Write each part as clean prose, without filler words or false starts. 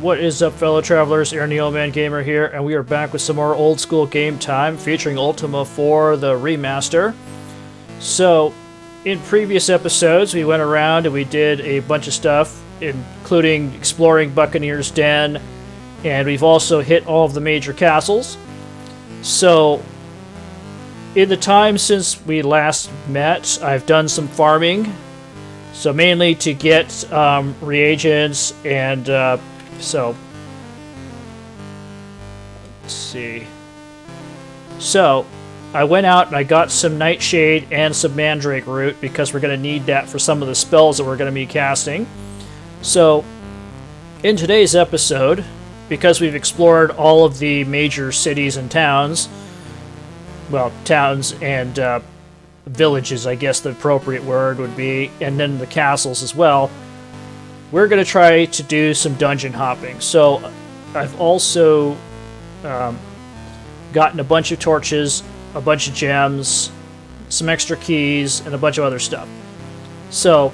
What is up, fellow travelers? Aaron the Old Man Gamer here, and we are back with some more Old School Game Time featuring Ultima for the remaster. So, in previous episodes, we went around and we did a bunch of stuff, including exploring Buccaneer's Den, and we've also hit all of the major castles. So, in the time since we last met, I've done some farming. So, mainly to get reagents and so, let's see. So, I went out and I got some Nightshade and some Mandrake Root because we're going to need that for some of the spells that we're going to be casting. So, in today's episode, because we've explored all of the major cities and towns, well, towns and villages, I guess the appropriate word would be, and then the castles as well, we're going to try to do some dungeon hopping. So I've also gotten a bunch of torches, a bunch of gems, some extra keys, and a bunch of other stuff. So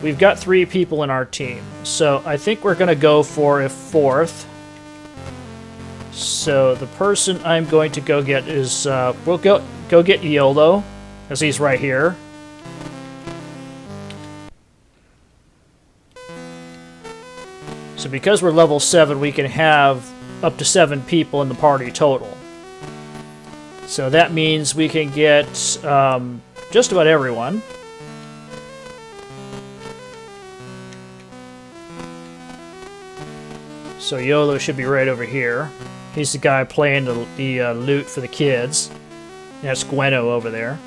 we've got 3 people in our team. So I think we're going to go for a 4th. So the person I'm going to go get is, we'll go get Iolo, as he's right here. So because we're level 7, we can have up to 7 people in the party total. So that means we can get just about everyone. So Iolo should be right over here. He's the guy playing the lute for the kids. That's Gweno over there.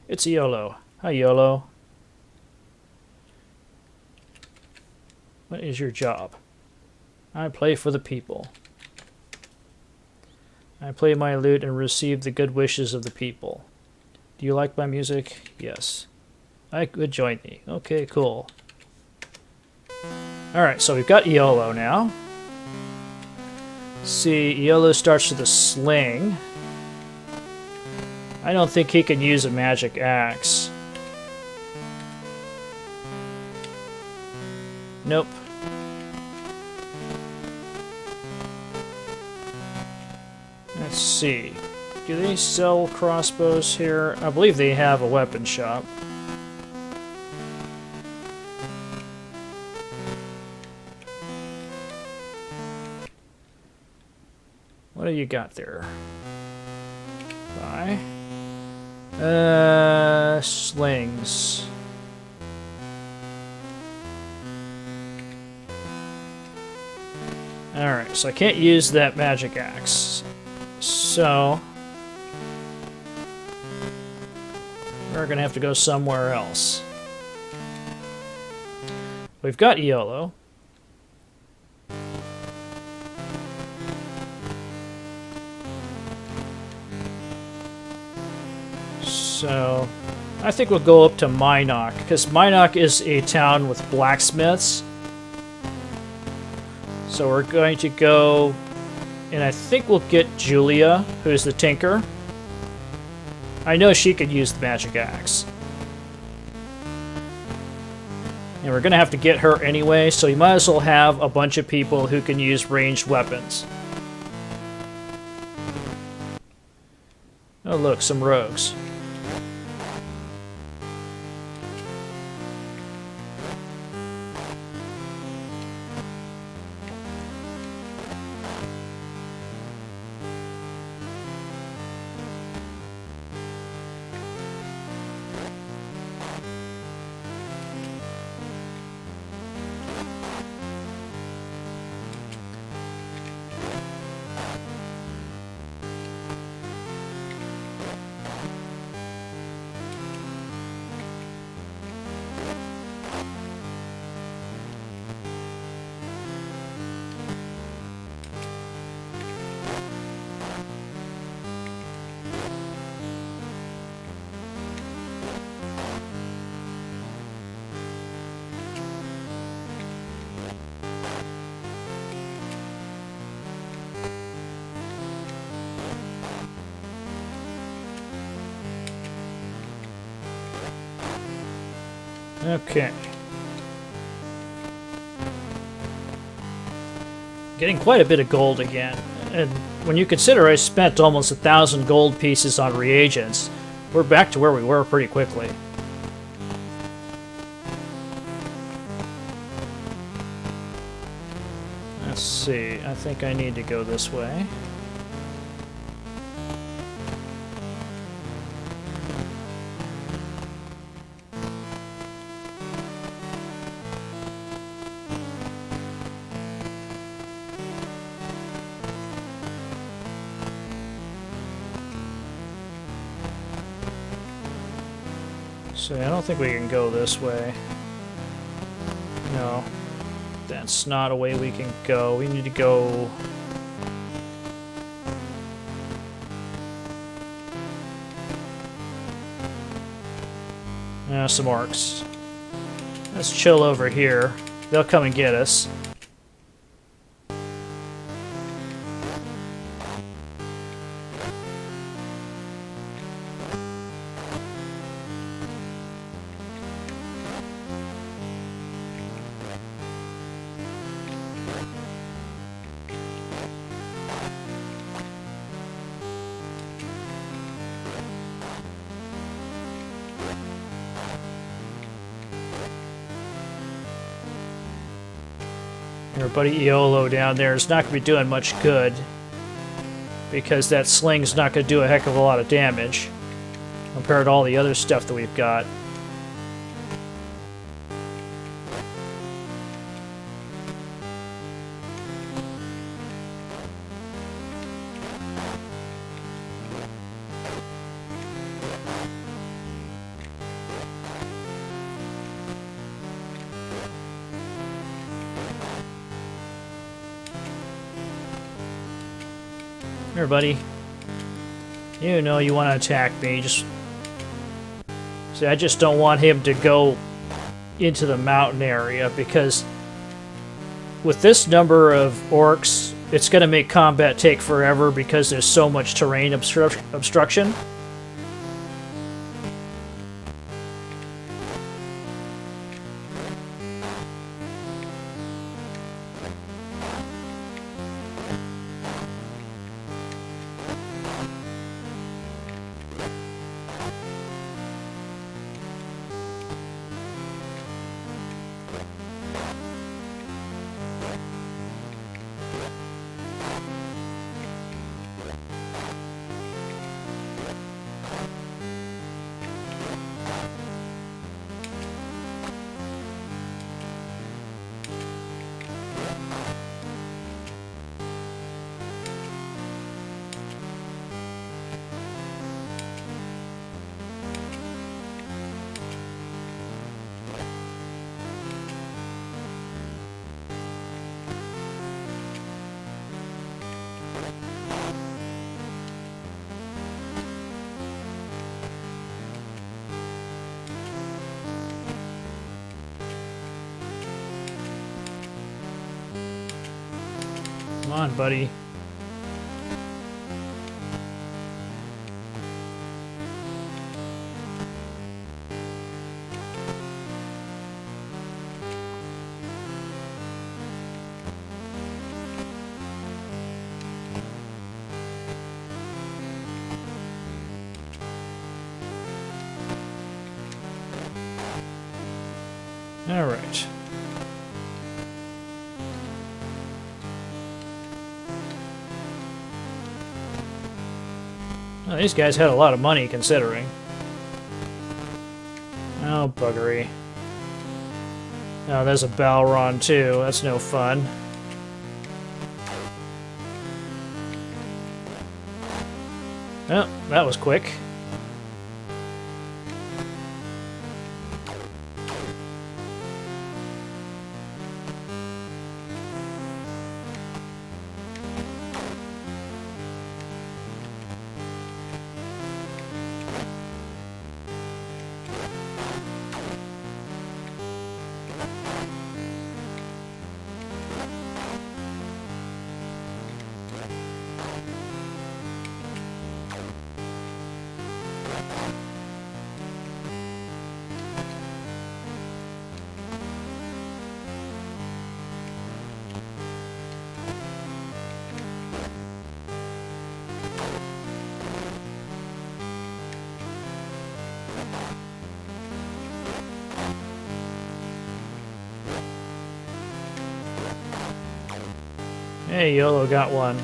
It's Iolo. Hi, Iolo. What is your job? I play for the people. I play my lute and receive the good wishes of the people. Do you like my music? Yes. I could join me. Okay, cool. Alright, so we've got Iolo now. Let's see, Iolo starts with a sling. I don't think he can use a magic axe. Nope. Let's see. Do they sell crossbows here? I believe they have a weapon shop. What do you got there? Buy. Slings. Alright, so I can't use that magic axe. So we're gonna have to go somewhere else. We've got Iolo. So I think we'll go up to Minok, because Minok is a town with blacksmiths. So we're going to go, and I think we'll get Julia, who's the tinker. I know she could use the magic axe. And we're going to have to get her anyway, so you might as well have a bunch of people who can use ranged weapons. Oh look, some rogues. Okay. Getting quite a bit of gold again. And when you consider I spent almost 1,000 gold pieces on reagents, we're back to where we were pretty quickly. Let's see, I think I need to go this way. So I don't think we can go this way. No. That's not a way we can go. We need to go... some orcs. Let's chill over here. They'll come and get us. Your buddy Iolo down there is not going to be doing much good because that sling's not going to do a heck of a lot of damage compared to all the other stuff that we've got. Here, buddy. You know you want to attack me. See, I just don't want him to go into the mountain area because with this number of orcs, it's going to make combat take forever because there's so much terrain obstruction. Come on, buddy. All right. Well, these guys had a lot of money, considering. Oh, buggery. Oh, there's a Balron, too. That's no fun. Oh, that was quick. Hey, YOLO got one.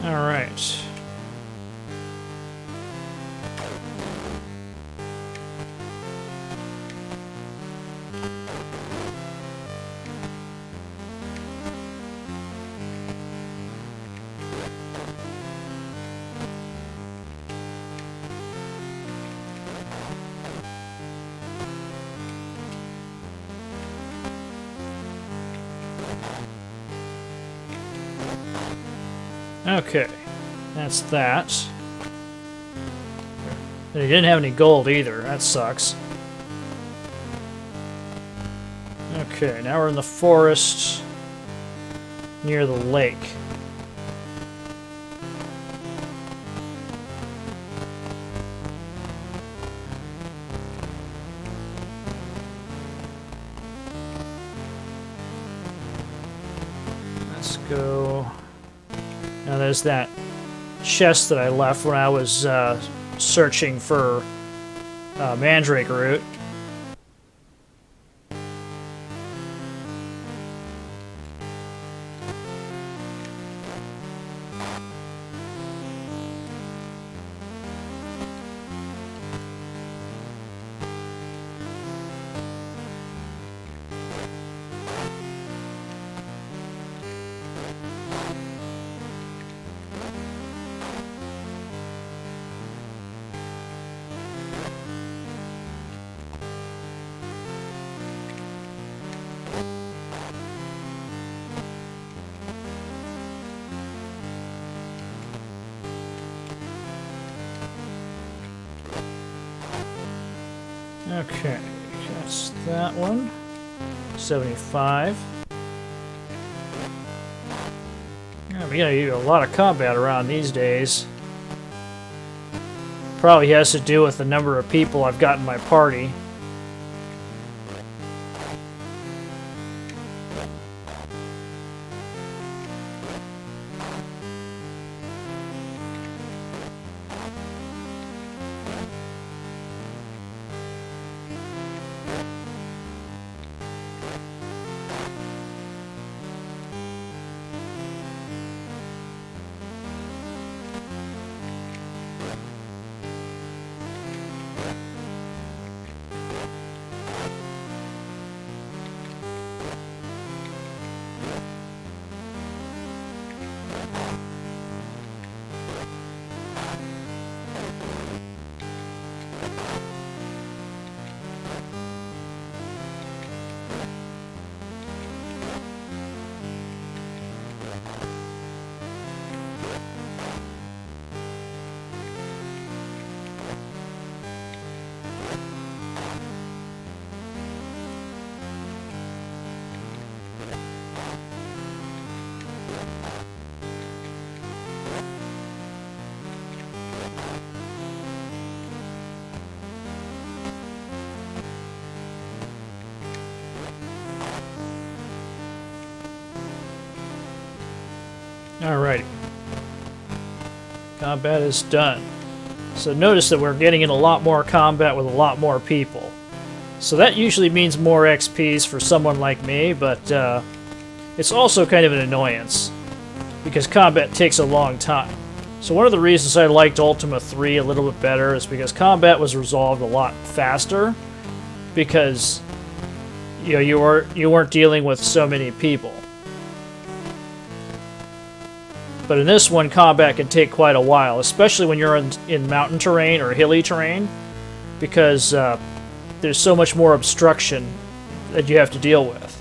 All right. Okay, that's that. And he didn't have any gold either. That sucks. Okay, now we're in the forest near the lake. Let's go. Now there's that chest that I left when I was searching for Mandrake root. Okay, that's that one. 75. Yeah, we gotta do a lot of combat around these days. Probably has to do with the number of people I've got in my party. Alrighty. Combat is done. So notice that we're getting in a lot more combat with a lot more people. So that usually means more XPs for someone like me, but it's also kind of an annoyance because combat takes a long time. So one of the reasons I liked Ultima 3 a little bit better is because combat was resolved a lot faster because you weren't dealing with so many people. But in this one, combat can take quite a while, especially when you're in mountain terrain or hilly terrain, because there's so much more obstruction that you have to deal with.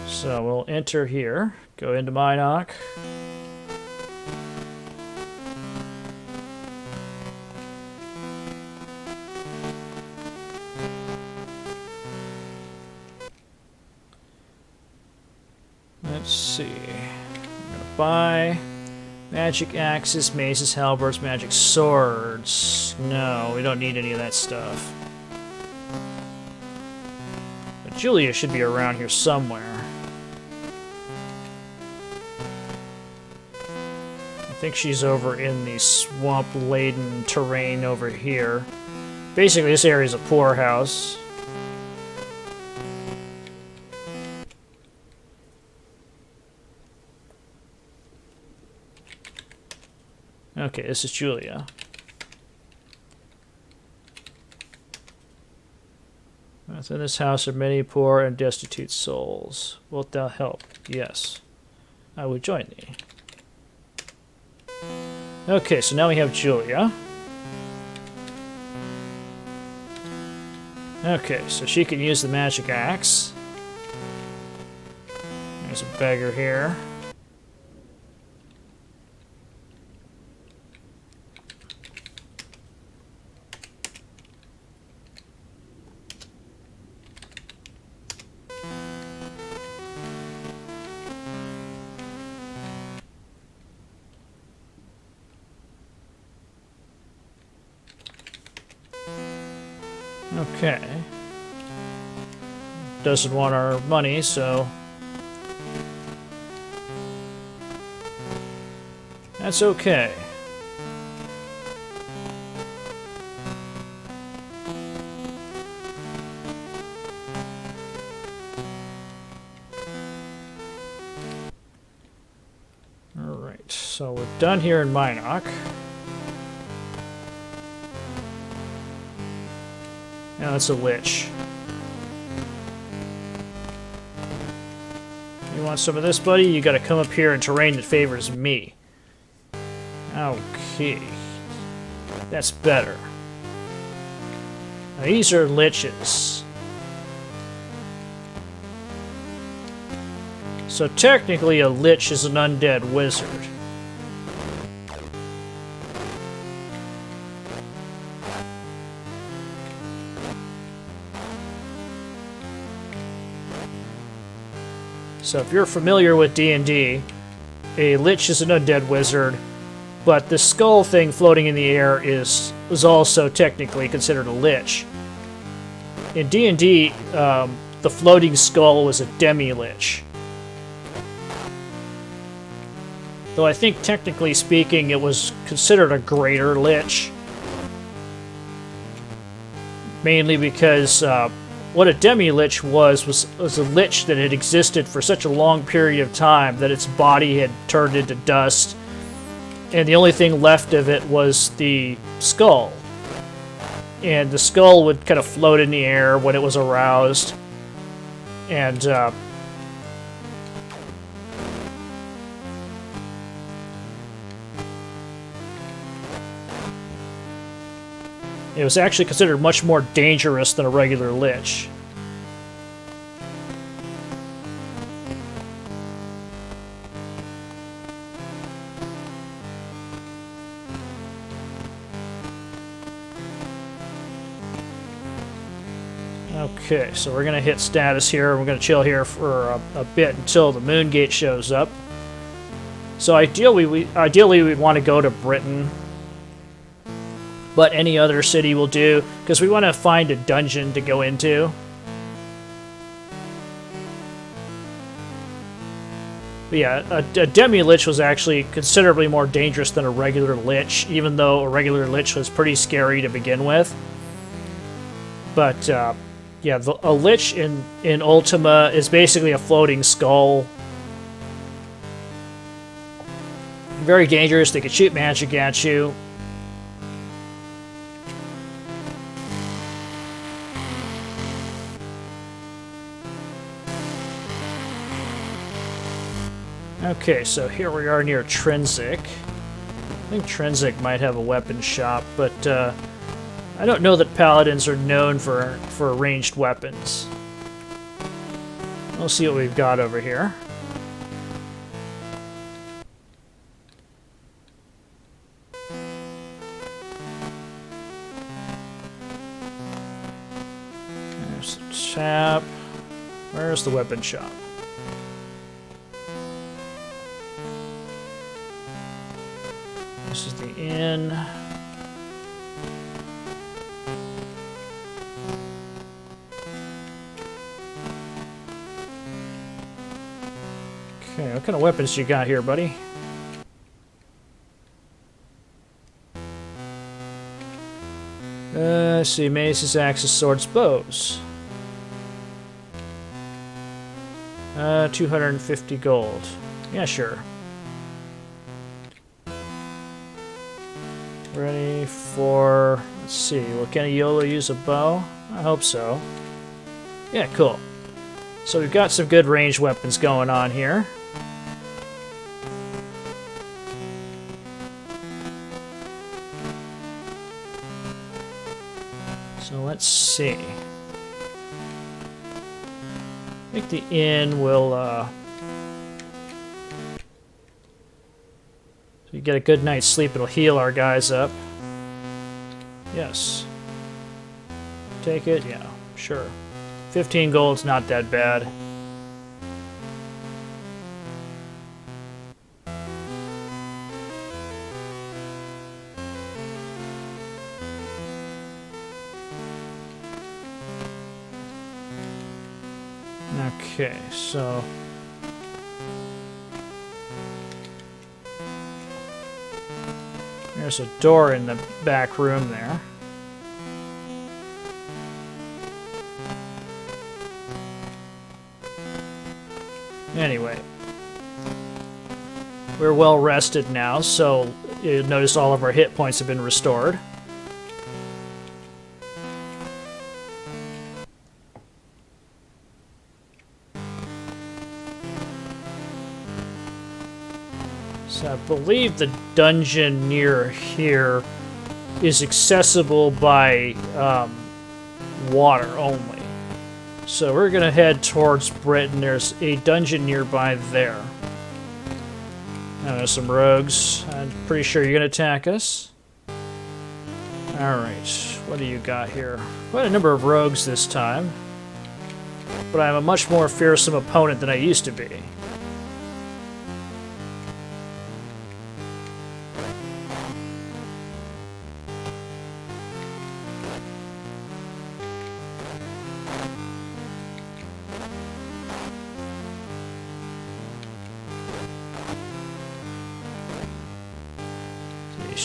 So we'll enter here, go into Minok. Let's see. I'm gonna buy magic axes, maces, halberds, magic swords. No, we don't need any of that stuff. But Julia should be around here somewhere. I think she's over in the swamp-laden terrain over here. Basically, this area is a poorhouse. Okay, this is Julia. Within this house are many poor and destitute souls. Wilt thou help? Yes. I would join thee. Okay, so now we have Julia. Okay, so she can use the magic axe. There's a beggar here. Okay. Doesn't want our money, so... that's okay. Alright, so we're done here in Minok. Now that's a lich. You want some of this, buddy? You gotta come up here in terrain that favors me. Okay. That's better. Now these are liches. So technically a lich is an undead wizard. So if you're familiar with D&D, a lich is an undead wizard, but the skull thing floating in the air is also technically considered a lich. In D&D, the floating skull was a demi-lich. Though I think technically speaking it was considered a greater lich. Mainly because what a demi-lich was a lich that had existed for such a long period of time that its body had turned into dust, and the only thing left of it was the skull. And the skull would kind of float in the air when it was aroused, and it was actually considered much more dangerous than a regular lich. Okay, so we're going to hit status here. We're going to chill here for a bit until the moon gate shows up. So ideally we want to go to Britain, but any other city will do, because we want to find a dungeon to go into. But yeah, a demi-lich was actually considerably more dangerous than a regular lich, even though a regular lich was pretty scary to begin with. But yeah, a lich in Ultima is basically a floating skull. Very dangerous. They can shoot magic at you. Okay, so here we are near Trinsic. I think Trinsic might have a weapon shop, but I don't know that paladins are known for ranged weapons. We'll see what we've got over here. There's the tap. Where's the weapon shop? This is the inn. Okay, what kind of weapons you got here, buddy? Let's see, maces, axes, swords, bows. 250 gold. Yeah, sure. Ready for... Let's see, will Kenny Yolo use a bow? I hope so. Yeah, cool. So we've got some good ranged weapons going on here. So let's see. I think the inn will, so you get a good night's sleep, it'll heal our guys up. Yes. Take it? Yeah, sure. 15 gold's not that bad. Okay, so... There's a door in the back room there. Anyway. We're well rested now, so you notice all of our hit points have been restored. So I believe the dungeon near here is accessible by water only. So we're going to head towards Britain. There's a dungeon nearby there. Now there's some rogues. I'm pretty sure you're going to attack us. Alright, what do you got here? Quite a number of rogues this time. But I'm a much more fearsome opponent than I used to be.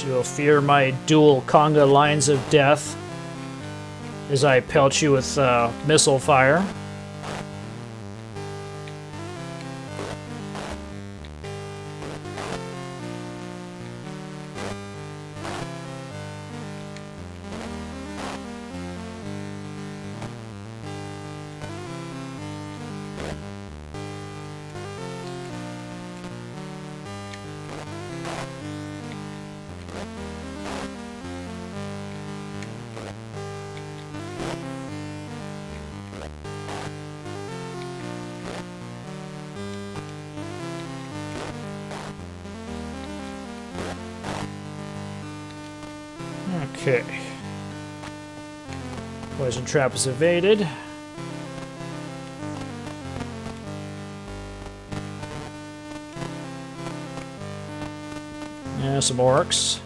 You'll fear my dual conga lines of death as I pelt you with missile fire. Okay. Poison trap is evaded. Yeah, some orcs.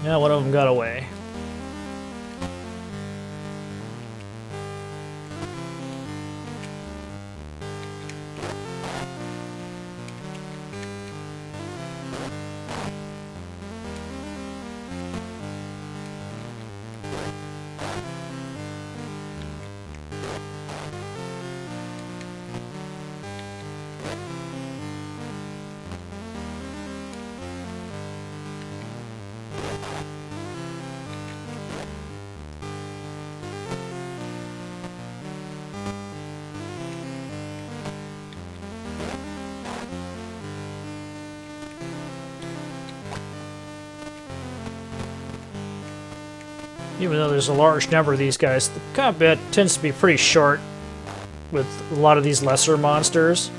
Yeah, one of them got away. Even though there's a large number of these guys, the combat tends to be pretty short with a lot of these lesser monsters.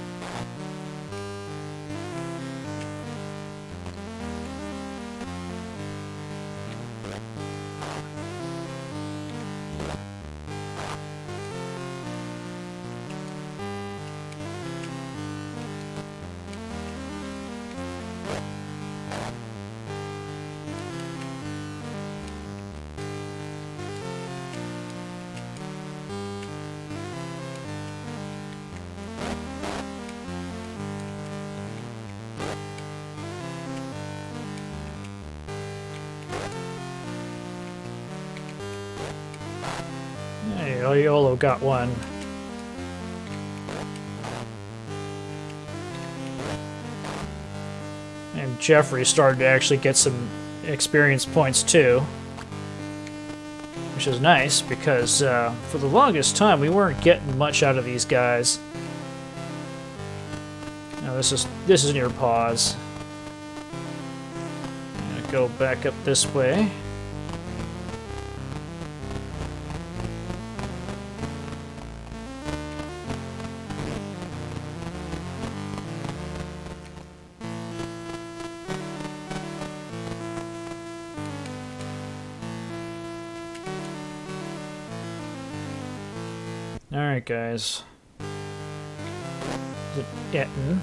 Yolo got one. And Jeffrey started to actually get some experience points too. Which is nice because for the longest time we weren't getting much out of these guys. Now this is near pause. I'm gonna go back up this way. Alright, guys. Is it getting?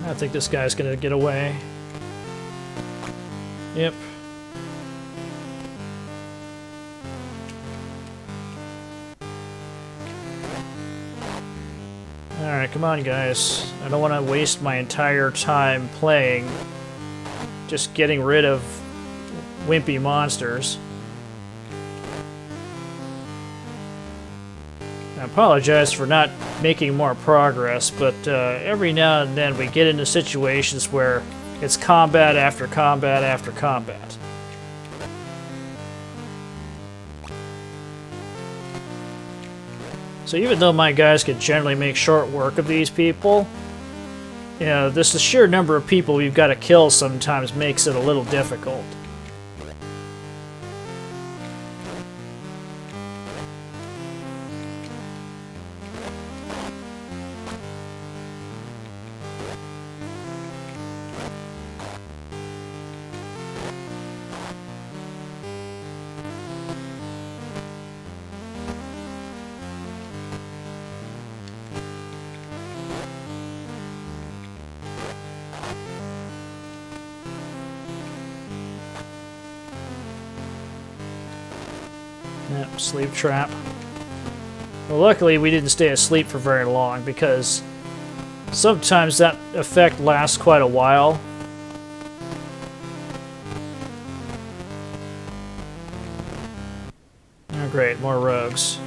I think this guy's gonna get away. Yep. Alright, come on, guys. I don't want to waste my entire time playing just getting rid of wimpy monsters. I apologize for not making more progress, but every now and then we get into situations where it's combat after combat after combat. So even though my guys could generally make short work of these people, you know, this the sheer number of people we've got to kill sometimes makes it a little difficult. Yep, sleep trap. Well, luckily we didn't stay asleep for very long because Sometimes that effect lasts quite a while. Oh, great, more rogues.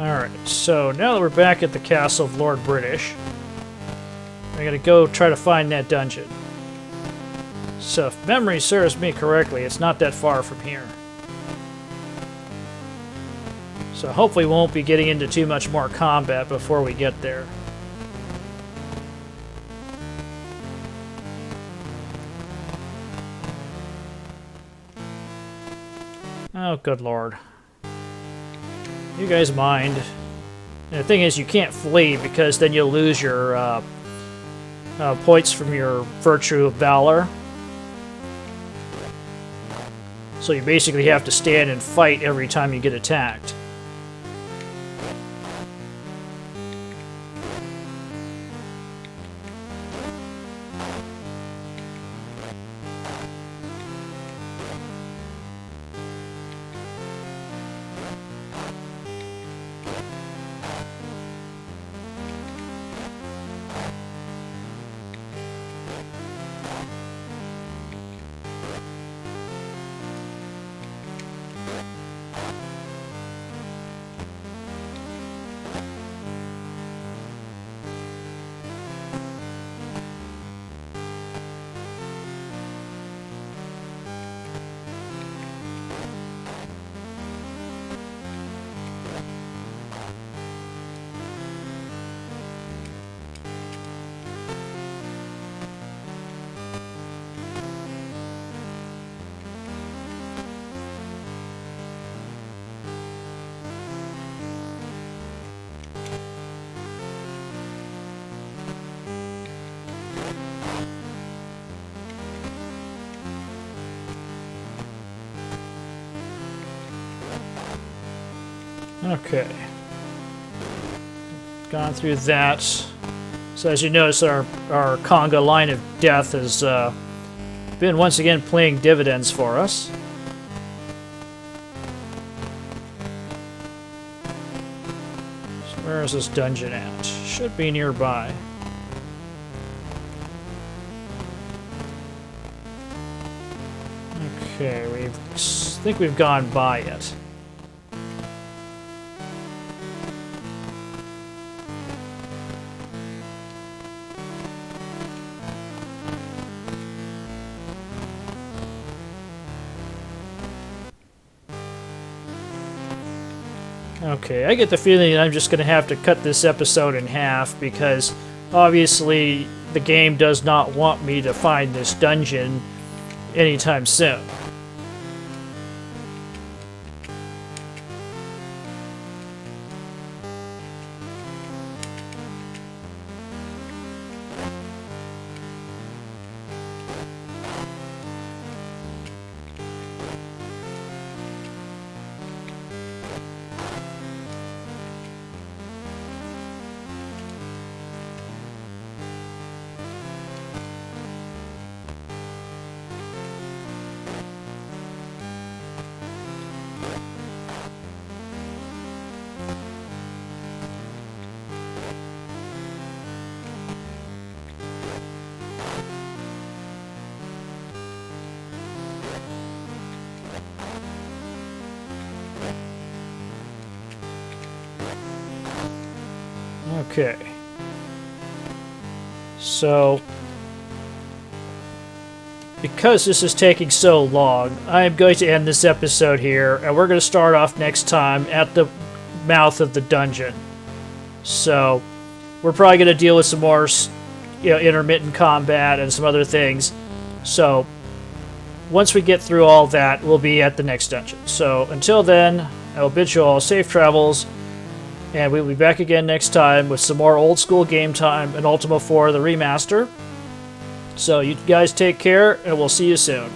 Alright, so now that we're back at the castle of Lord British, I gotta go try to find that dungeon. So if memory serves me correctly, it's not that far from here. So hopefully we won't be getting into too much more combat before we get there. Oh, good lord. You guys mind. And the thing is, you can't flee because then you'll lose your points from your Virtue of Valor. So you basically have to stand and fight every time you get attacked. Okay. Gone through that. So as you notice, our conga line of death has been once again paying dividends for us. So where is this dungeon at? Should be nearby. Okay, I think we've gone by it. Okay, I get the feeling that I'm just going to have to cut this episode in half because obviously the game does not want me to find this dungeon anytime soon. Okay. So, because this is taking so long, I am going to end this episode here, and we're going to start off next time at the mouth of the dungeon. So, we're probably going to deal with some more, intermittent combat and some other things. So, once we get through all that, we'll be at the next dungeon. So, until then, I will bid you all safe travels, and we'll be back again next time with some more Old School Game Time and Ultima 4 the Remaster. So, you guys take care, and we'll see you soon.